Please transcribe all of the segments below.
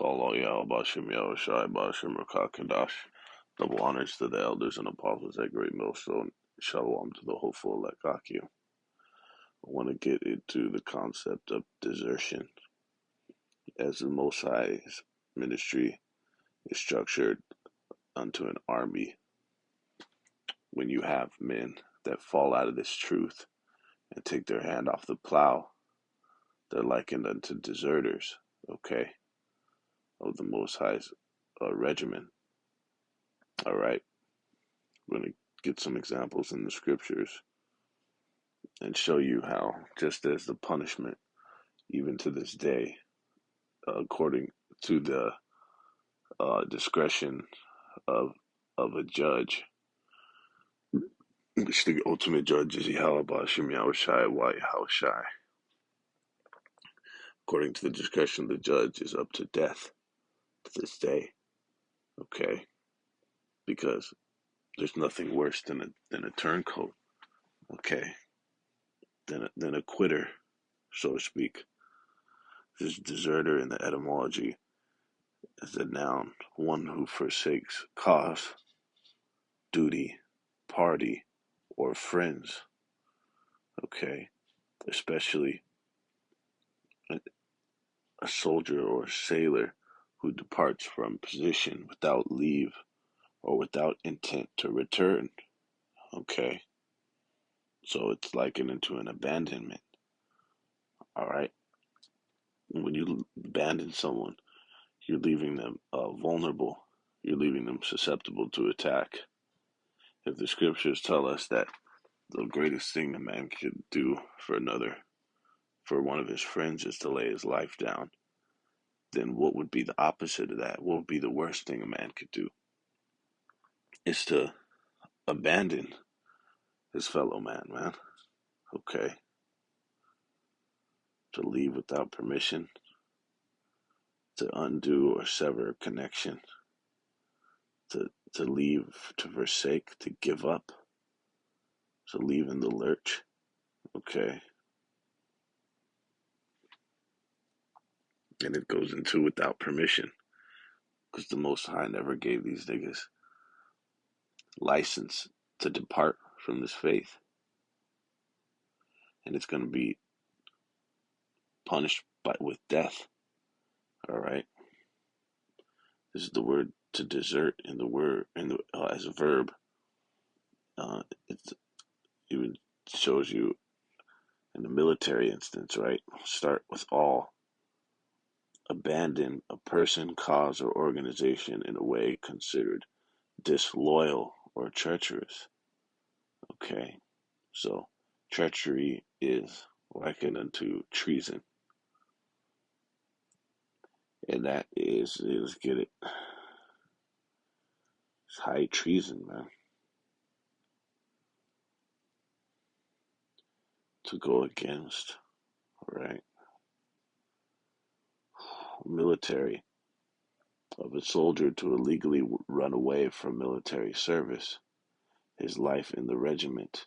Call all Yahweh Bashem Yahushai Bashem Rakakadash. Double honors to the elders and apostles at Great Millstone. Shalom to the hopeful Lekakia. I want to get into the concept of desertion as the Most High's ministry is structured unto an army. When you have men that fall out of this truth and take their hand off the plow, they're likened unto deserters, okay, of the Most High's regimen. All right, we're going to get some examples in the scriptures and show you how, just as the punishment, even to this day, according to the discretion of a judge, which the ultimate judge is Yahweh Bashem Yahushai Wa Yahushai. According to the discretion of the judge, is up to death to this day. Okay, because there's nothing worse than a turncoat. Okay, than a quitter, so to speak. This deserter in the etymology is a noun, one who forsakes cause, duty, party, or friends. Okay, especially a soldier or sailor who departs from position without leave or without intent to return. Okay, so it's likened into an abandonment. All right, when you abandon someone, you're leaving them vulnerable. You're leaving them susceptible to attack. If the scriptures tell us that the greatest thing a man could do for one of his friends, is to lay his life down, then what would be the opposite of that? What would be the worst thing a man could do? Is to abandon his fellow man. Okay. To leave without permission, to undo or sever a connection, to leave, to forsake, to give up, to leave in the lurch. Okay. And it goes into without permission, because the Most High never gave these niggas license to depart from this faith. And it's going to be punished with death. All right. This is the word to desert in the word as a verb. It even shows you in the military instance, right? Start with all. Abandon a person, cause, or organization in a way considered disloyal or treacherous. Okay, so treachery is likened unto treason, and that is get it. It's high treason, man. To go against, right? Military of a soldier to illegally run away from military service. His life in the regiment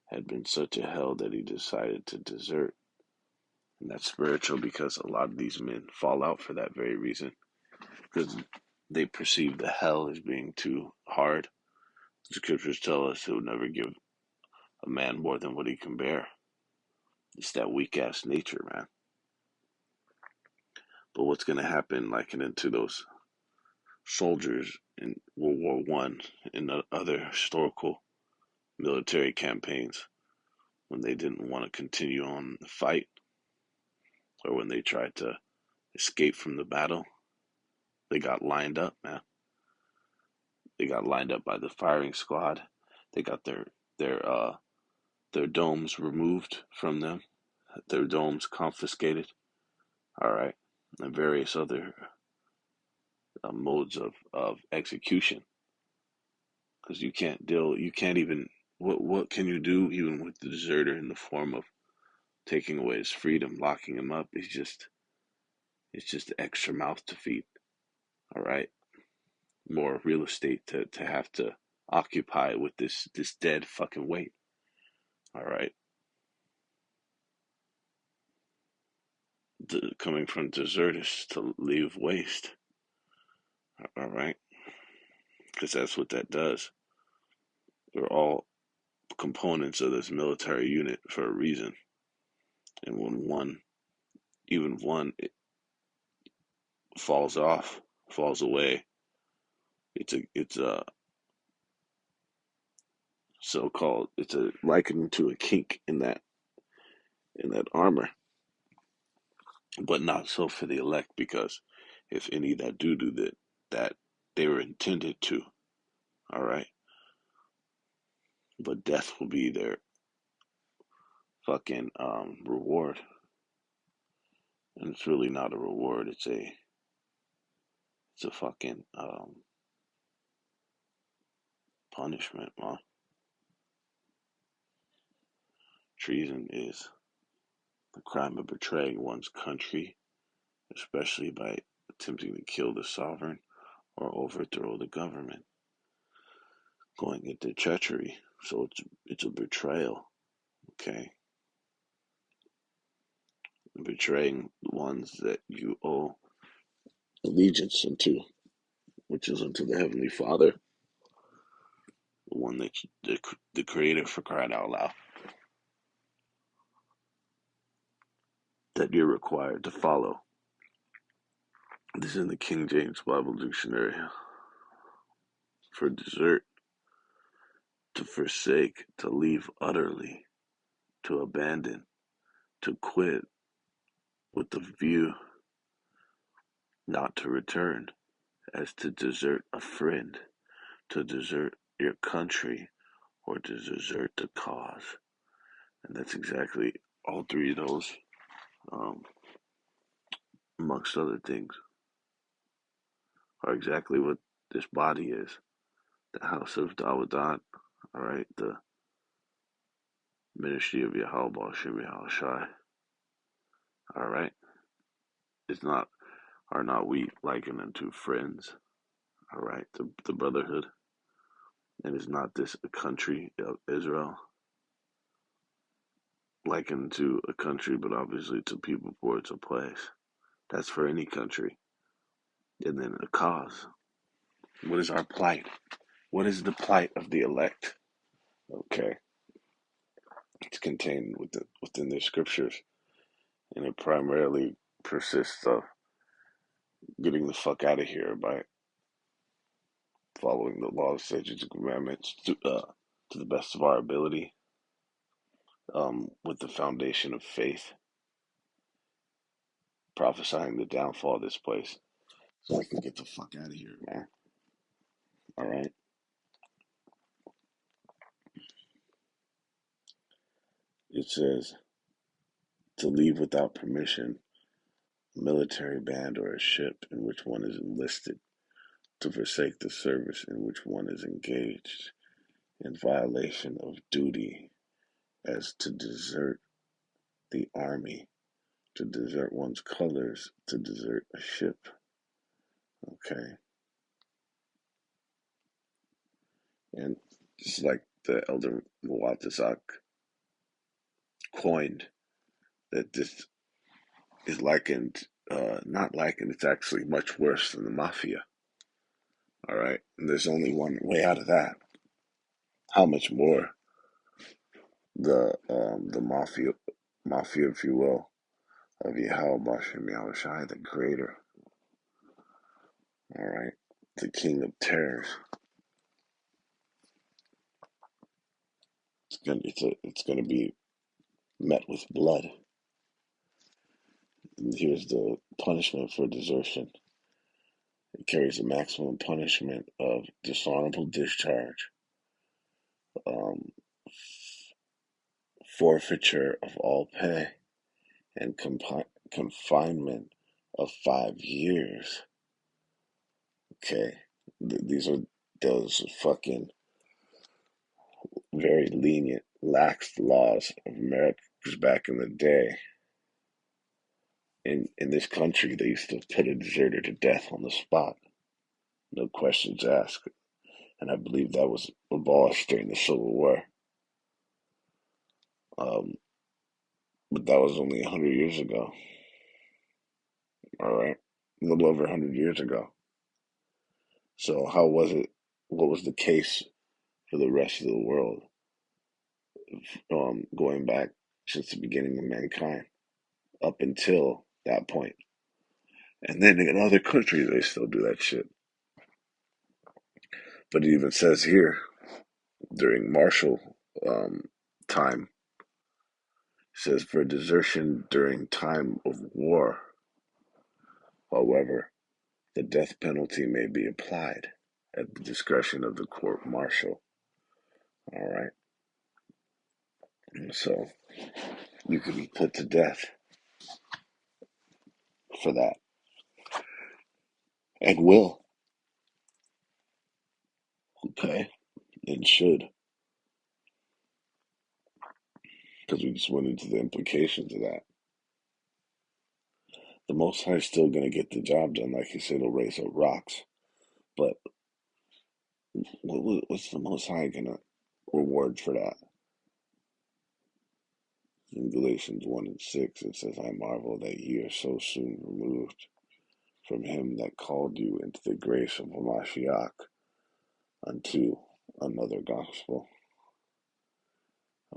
had been such a hell that he decided to desert. And that's spiritual, because a lot of these men fall out for that very reason, because they perceive the hell as being too hard. The scriptures tell us he'll never give a man more than what he can bear. It's that weak ass nature, man. But what's going to happen, like into those soldiers in World War One and other historical military campaigns, when they didn't want to continue on the fight, or when they tried to escape from the battle, they got lined up, man. They got lined up by the firing squad. They got their domes removed from them, their domes confiscated. All right, and various other modes of execution. Because you can't even. What can you do even with the deserter in the form of taking away his freedom, locking him up? It's just extra mouth to feed. All right, more real estate to have to occupy with this dead fucking weight. All right, coming from deserters to leave waste. All right, because that's what that does. They're all components of this military unit for a reason. And when one, even one, it falls off, falls away, it's a so-called it's a likened to a kink in that armor, but not so for the elect because if any that do that, that they were intended to. All right, but death will be their fucking reward, and it's really not a reward. It's a fucking punishment, man. Treason is the crime of betraying one's country, especially by attempting to kill the sovereign or overthrow the government, going into treachery. So it's a betrayal, okay? Betraying the ones that you owe allegiance unto, which is unto the Heavenly Father, the one that the Creator, for crying out loud, that you're required to follow. This is in the King James Bible Dictionary. For desert, to forsake, to leave utterly, to abandon, to quit, with the view not to return, as to desert a friend, to desert your country, or to desert the cause. And that's exactly all three of those, um, amongst other things, are exactly what this body is. The house of Dawadat, all right, the ministry of Yahweh Shem Shai, all right. It's not, are not we likened unto friends, all right, the brotherhood, and is not this a country of Israel, likened to a country, but obviously to people for it's a place. That's for any country. And then a cause. What is our plight? What is the plight of the elect? Okay, it's contained within the scriptures, and it primarily persists of getting the fuck out of here by following the laws, statutes, and commandments to the best of our ability, with the foundation of faith, prophesying the downfall of this place, so I can get the fuck out of here, man. All right. It says to leave without permission a military band or a ship in which one is enlisted, to forsake the service in which one is engaged in violation of duty, as to desert the army, to desert one's colors, to desert a ship. Okay. And just like the elder Muatazak coined, that this is likened, not likened, it's actually much worse than the mafia. All right. And there's only one way out of that. How much more the mafia, if you will, of Yahweh Bashem Yahushai, the creator. All right. The king of terrors. It's gonna be met with blood. And here's the punishment for desertion. It carries a maximum punishment of dishonorable discharge, um, forfeiture of all pay, and confinement of 5 years. Okay, these are those fucking very lenient, lax laws of America. Because back in the day, in this country, they used to put a deserter to death on the spot, no questions asked. And I believe that was abolished during the Civil War. Um, but that was only 100 years ago. All right, a little over 100 years ago. So how was it? What was the case for the rest of the world, going back since the beginning of mankind up until that point? And then in other countries, they still do that shit. But it even says here during Marshall um, time, it says for desertion during time of war, however, the death penalty may be applied at the discretion of the court martial. All right. So you could be put to death for that and will, okay, and should, because we just went into the implications of that. The Most High is still going to get the job done. Like he said, he'll raise up rocks. But what's the Most High going to reward for that? In Galatians 1 and 6, it says, I marvel that ye are so soon removed from him that called you into the grace of Hamashiach unto another gospel.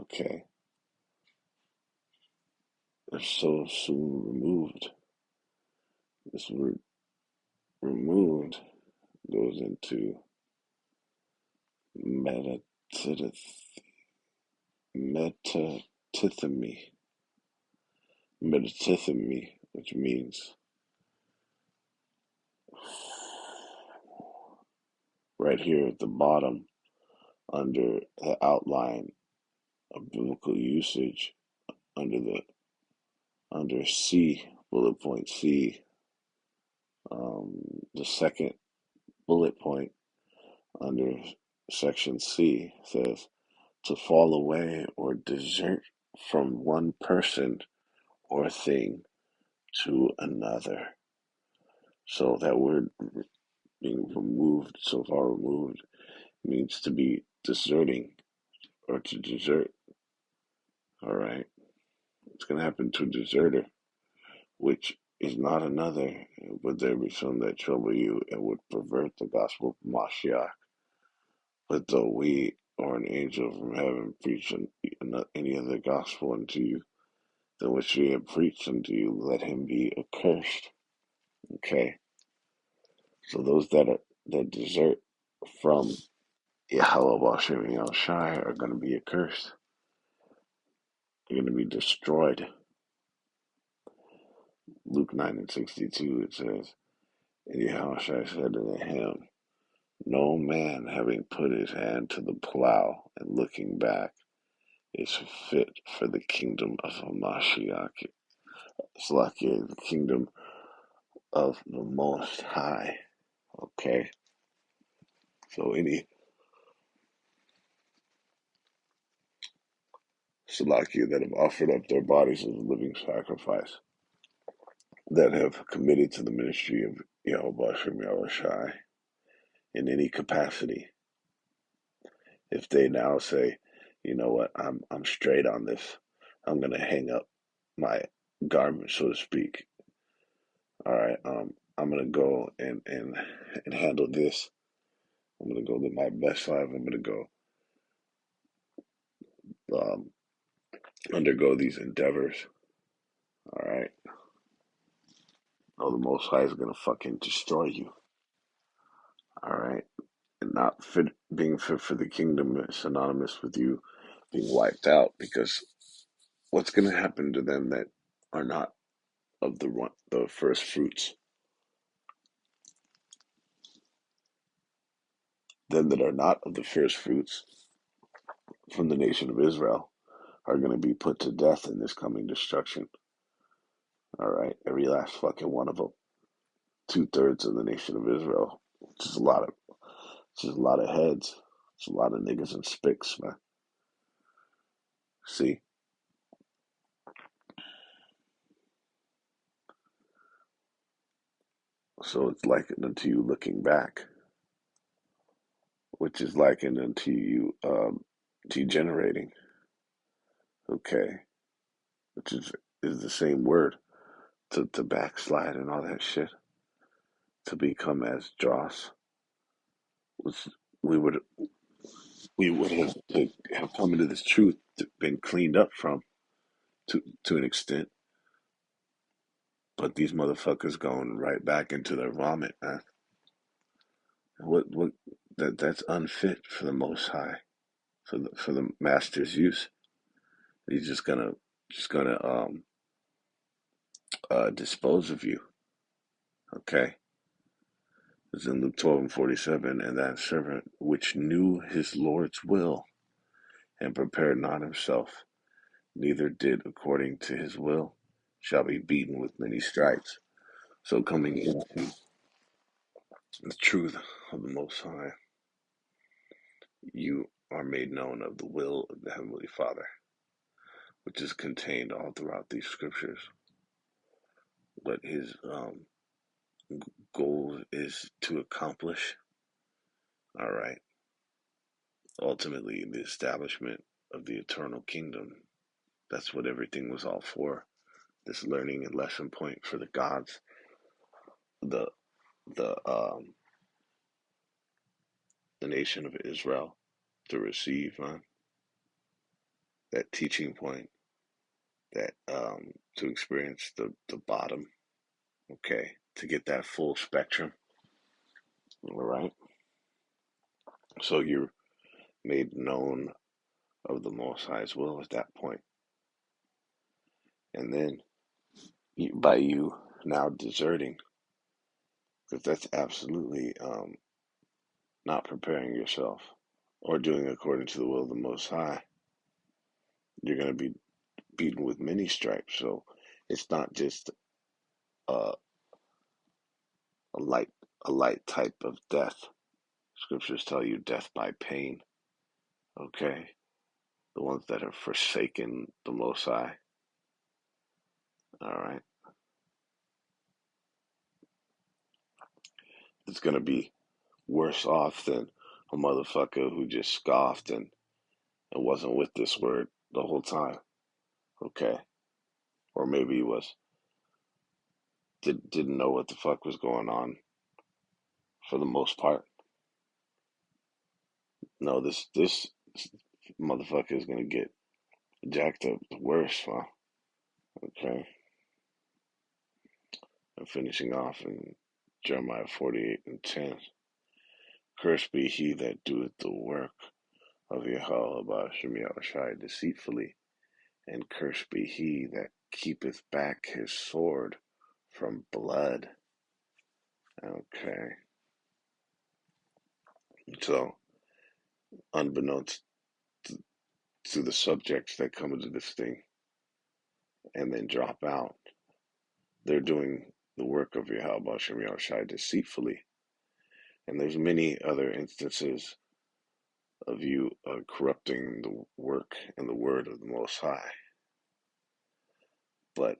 Okay. They're so soon removed. This word removed goes into metatithemy, metatithemy, which means right here at the bottom under the outline of biblical usage, under C, bullet point C, the second bullet point under section C says to fall away or desert from one person or thing to another. So that word being removed, so far removed, means to be deserting or to desert. All right. It's going to happen to a deserter, which is not another, but there be some that trouble you and would pervert the gospel of Mashiach. But though we or an angel from heaven preach any other gospel unto you than which we have preached unto you, let him be accursed. Okay? So those that desert from Yahweh Bashem Shai are going to be accursed. They're going to be destroyed. Luke 9 and 62, it says, and Yahweh Shai said unto him, no man having put his hand to the plow and looking back is fit for the kingdom of Hamashiach. Slakia, the kingdom of the Most High. Okay? So any Salakia that have offered up their bodies as a living sacrifice, that have committed to the ministry of Yahweh Shem Yahushai in any capacity, if they now say, you know what, I'm straight on this, I'm gonna hang up my garment, so to speak. All right, I'm gonna go and handle this. I'm gonna go live my best life. I'm gonna go um, undergo these endeavors. All right. No, the Most High is gonna fucking destroy you. All right. And not fit, being fit for the kingdom is synonymous with you being wiped out, because what's gonna happen to them that are not of the first fruits? Them that are not of the first fruits from the nation of Israel are gonna be put to death in this coming destruction. All right. Every last fucking one of them. 2/3 of the nation of Israel. Which is a lot of heads. It's a lot of niggas and spicks, man. See? So it's likened unto you looking back, which is likened unto you degenerating. Okay. Which is the same word to backslide and all that shit. To become as dross. was we would we would have come into this truth, been cleaned up from to an extent, but these motherfuckers going right back into their vomit, man. What that's unfit for the Most High, for the Master's use. He's just gonna dispose of you. Okay, it's in Luke 12:47, and that servant which knew his Lord's will and prepared not himself, neither did according to his will, shall be beaten with many stripes. So coming into the truth of the Most High, you are made known of the will of the Heavenly Father, which is contained all throughout these scriptures. What his goal is to accomplish, all right, ultimately the establishment of the eternal kingdom. That's what everything was all for. This learning and lesson point for the gods, the the um, the nation of Israel to receive that teaching point, that to experience the bottom, okay, to get that full spectrum, all right. So you're made known of the Most High's will at that point, and then by you now deserting, because that's absolutely not preparing yourself or doing according to the will of the Most High. You're going to be beaten with many stripes. So it's not just a, a light a light type of death. Scriptures tell you death by pain. Okay, the ones that have forsaken the Most High. All right, it's going to be worse off than a motherfucker who just scoffed and wasn't with this word the whole time. Okay, or maybe he didn't know what the fuck was going on for the most part. No, this motherfucker is gonna get jacked up worse, huh? Okay, I'm finishing off in Jeremiah 48:10. Cursed be he that doeth the work of Yahweh Shai deceitfully, and cursed be he that keepeth back his sword from blood. Okay, so unbeknownst to the subjects that come into this thing and then drop out, they're doing the work of Yahweh Shai deceitfully. And there's many other instances of you corrupting the work and the word of the Most High. But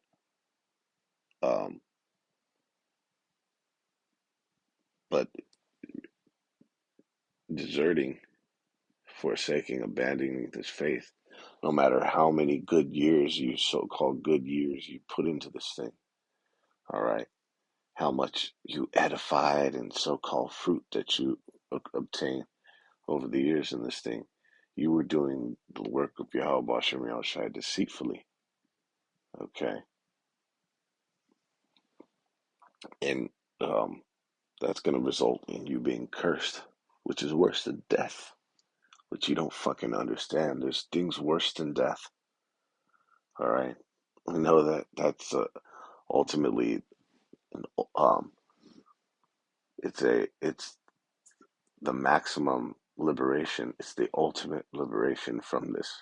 um, but deserting, forsaking, abandoning this faith, no matter how many good years, you so-called good years, you put into this thing, all right, how much you edified and so-called fruit that you obtain over the years in this thing, you were doing the work of Yahweh Shem Shai deceitfully, okay, and um, that's going to result in you being cursed, which is worse than death, which you don't fucking understand. There's things worse than death. All right, I know that that's ultimately um, it's the maximum liberation. It's the ultimate liberation from this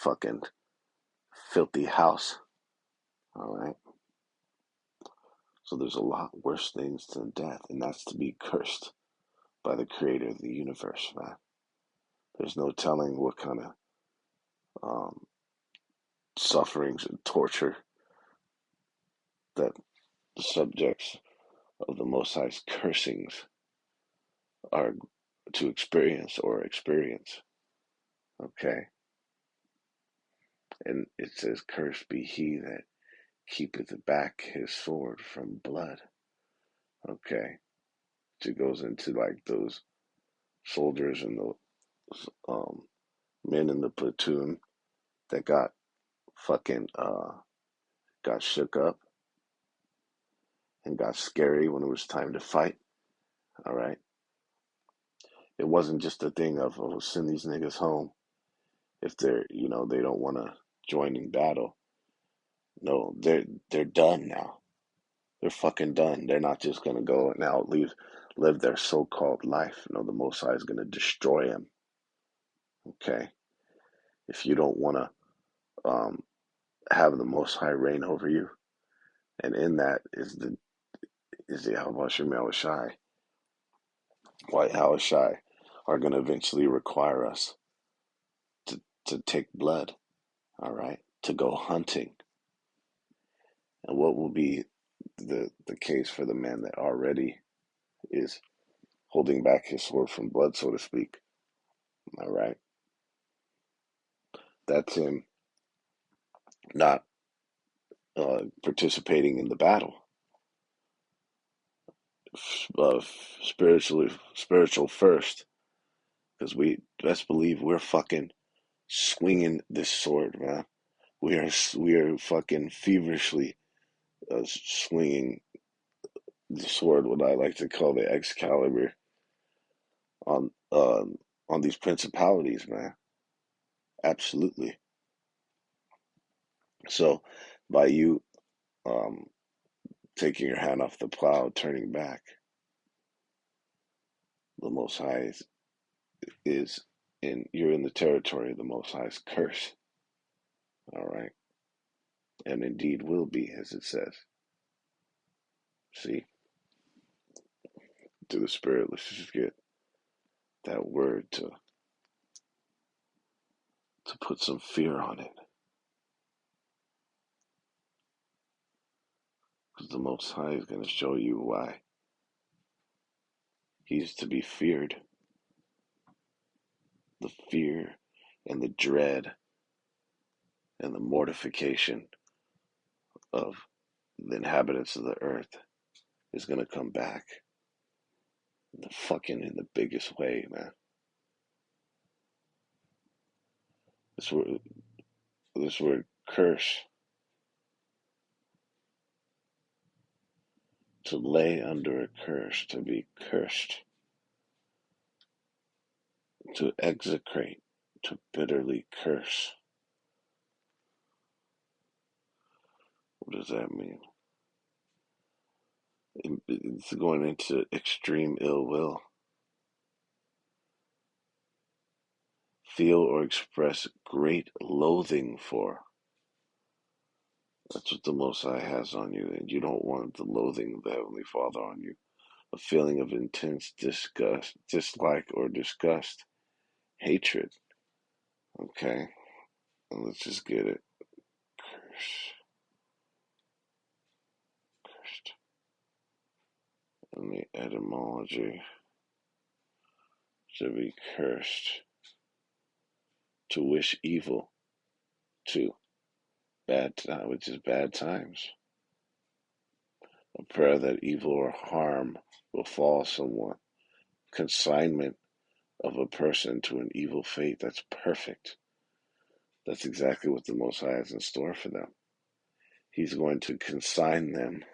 fucking filthy house. All right. So there's a lot worse things than death, and that's to be cursed by the creator of the universe, man. There's no telling what kind of um, sufferings and torture that the subjects of the Most High's cursings are to experience or experience. Okay? And it says, cursed be he that keepeth back his sword from blood. Okay? So it goes into like those soldiers and the um, men in the platoon that got fucking got shook up and got scary when it was time to fight. All right, it wasn't just a thing of, oh, send these niggas home if they're, they don't want to join in battle. No, they're done now. They're fucking done. They're not just gonna go and now live their so-called life. No, the Most High is gonna destroy them. Okay, if you don't want to have the Most High reign over you, and in that is the Yahweh Shem Shai. Why Shai are gonna eventually require us to take blood. All right, to go hunting. And what will be the case for the man that already is holding back his sword from blood, so to speak? All right, that's him not participating in the battle, uh, spiritual first, because we best believe we're fucking swinging this sword, man. We are fucking feverishly swinging the sword, what I like to call the Excalibur, on on these principalities, man. Absolutely. So, by you um, taking your hand off the plow, turning back, the Most High is you're in the territory of the Most High's curse. All right, and indeed will be, as it says. See, to the Spirit, let's just get that word to put some fear on it, because the Most High is going to show you why He's to be feared. The fear and the dread and the mortification of the inhabitants of the earth is going to come back in the biggest way, man. This word, this word curse, to lay under a curse, to be cursed, to execrate, to bitterly curse. What does that mean? It's going into extreme ill will. Feel or express great loathing for. That's what the Most High has on you, and you don't want the loathing of the Heavenly Father on you. A feeling of intense disgust, dislike, or disgust, hatred. Okay? And let's just get it. Curse. Cursed. And the etymology, to be cursed. To wish evil to. Which is bad times. A prayer that evil or harm will fall someone. Consignment of a person to an evil fate. That's perfect. That's exactly what the Most High has in store for them. He's going to consign them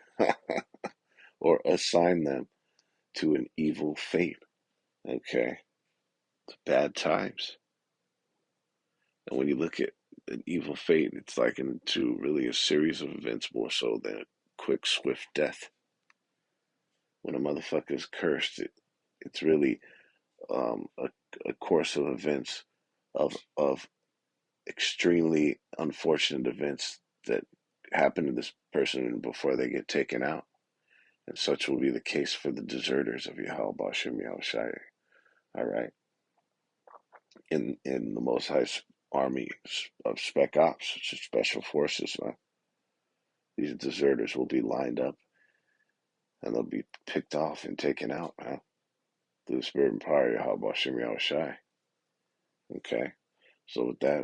or assign them to an evil fate. Okay? It's bad times. And when you look at an evil fate, it's like into really a series of events more so than a quick, swift death. When a motherfucker is cursed, it's really a course of events of extremely unfortunate events that happen to this person before they get taken out. And such will be the case for the deserters of Yahweh Bashem Yahushai. All right. In the Most High army of Spec Ops, which is special forces, these deserters will be lined up and they'll be picked off and taken out, through the spirit and power of Yahweh Bashem Yahushai. Okay. So with that,